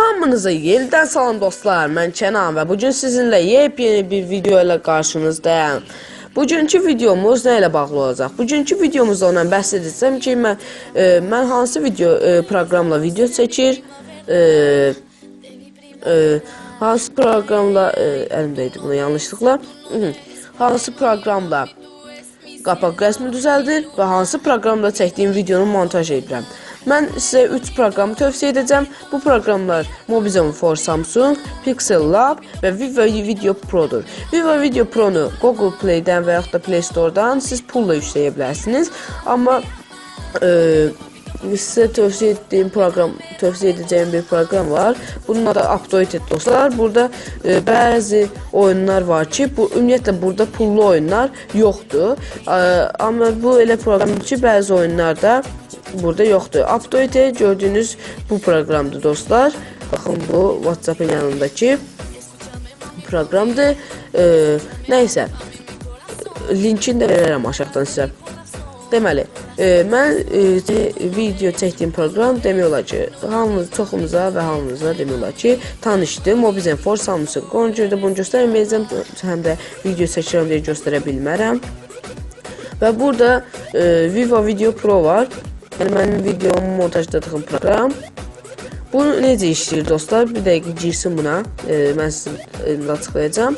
Hamınıza yenidən salam dostlar, mən Kənan və bugün sizinlə yepyeni bir video ilə qarşınızdayım. Bugünkü videomuz nə ilə bağlı olacaq? Bugünkü videomuzda ondan bəhs edəcəm ki, mən hansı proqramla video çəkir, hansı proqramla, əlimdəydi bunu yanlışlıqla, hansı proqramla qapaq rəsmi düzəldir və hansı proqramla çəkdiyim videonu montaj edirəm. Mən sizə 3 proqramı tövsiyə edəcəm. Bu proqramlar Mobizen for Samsung, Pixel Lab və Viva Video Pro'dur. Viva Video Pro'nu Google Play'dən və yaxud da Play Store'dan siz pulla yükləyə bilərsiniz. Amma sizə tövsiyə edəcəyim bir proqram var. Bunun adı Updated dostlar. Burada bəzi oyunlar var ki, ümumiyyətlə burada pullu oyunlar yoxdur. Amma bu elə proqramdır ki, bəzi oyunlarda burada yoxdur. Updated gördüyünüz bu proqramdır dostlar. Baxın bu WhatsApp'ın yanındakı proqramdır. Nəysə, linkini də verərəm aşağıdan sizə. Deməli, mən video çəkdiyim proqram demək olar ki, çoxumuza və hamımıza demək olar ki, tanışdır. Mobizen for Samsung. Ona görə də bunu göstərməyəcəm, həm də video çəkirəm deyə göstərə bilmərəm. Və burada Viva Video Pro var. Yəni mənim videomu montajdadığım proqram. Bunu necə işləyir dostlar? Bir dəqiqə girsin buna. Mən sizə açıqlayacağım.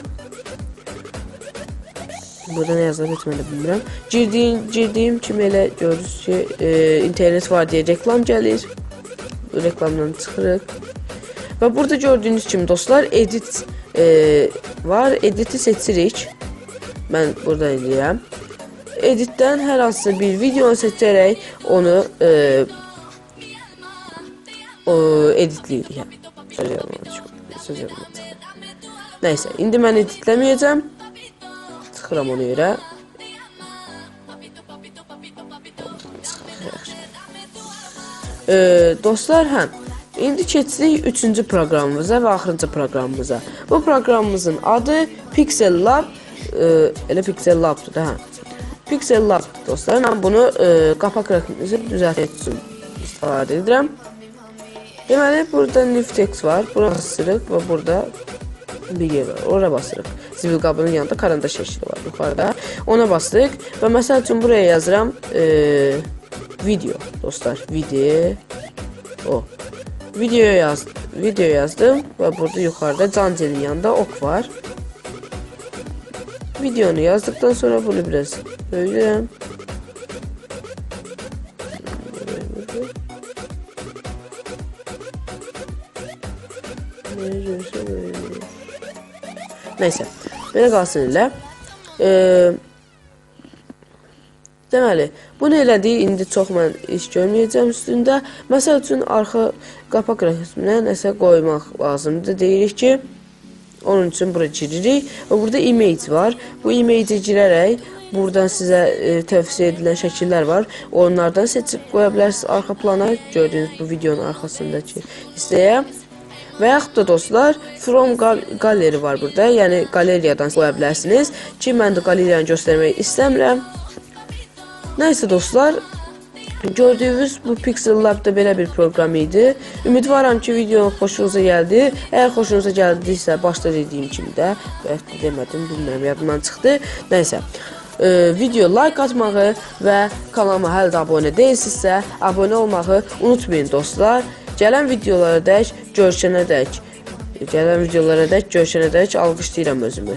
Burada nə yazılıb etməni bilmirəm. Girdiyim kimi elə görürsünüz ki, internet var deyə reklam gəlir. Reklamdan çıxırıq. Və burada gördüyünüz kimi dostlar, edit var. Editi seçirik. Mən burada eləyirəm. Editdən hər hansı bir videonu seçərək onu editləyirik. Söz yazmadım. Nəysə, indi mən editləməyəcəm. Çıxıram ona görə. Dostlar, indi keçirik 3-cü proqramımıza və axırıncı proqramımıza. Bu proqramımızın adı Pixel Lab. Elə Pixel Labdır da, Pixel Lab dostlar. Mən bunu qapaq rəqmimizi düzəltmək üçün istifadə edirəm. Deməli, burada New Text var. Buna basırıq və burada bir yer var. Oraya basırıq. Sivil qabının yanında karandaş şəkli var yuxarıda. Ona basırıq və məsəl üçün buraya yazıram video dostlar. Video yazdım və burada yuxarıda Cancel'in yanında ok var. Videonu yazdıktan sonra bunu biraz böyüyürəm. Nəysə, belə qalsın elə. Deməli, bunu elədik, indi çox mən iş görməyəcəm üstündə. Məsəl üçün, arxa qapaq rəsminə nəsə qoymaq lazımdır. Deyirik ki, onun üçün bura giririk və burada image var. Bu image-i girərək buradan sizə tövsiyə edilən şəkillər var. Onlardan seçib qoya bilərsiniz arxa plana. Gördüyünüz bu videonun arxasındakı hissəyə. Və yaxud da dostlar, From Gallery var burada. Yəni qaleriyadan qoya bilərsiniz ki, mən də qaleriyanı göstərmək istəmirəm. Nəysə dostlar, gördüyünüz bu Pixel Lab'da belə bir proqram idi. Ümidvaram ki, video xoşunuza gəldi. Əgər xoşunuza gəldiysə, başda dediyim kimi də, demədim, bilmirəm, yadımdan çıxdı. Nəysə, video like atmağı və kanalıma hələ də abunə deyilsinizsə, abunə olmağı unutmayın dostlar. Gələn videolara dək görüşənə dək alqışlayıram özümü.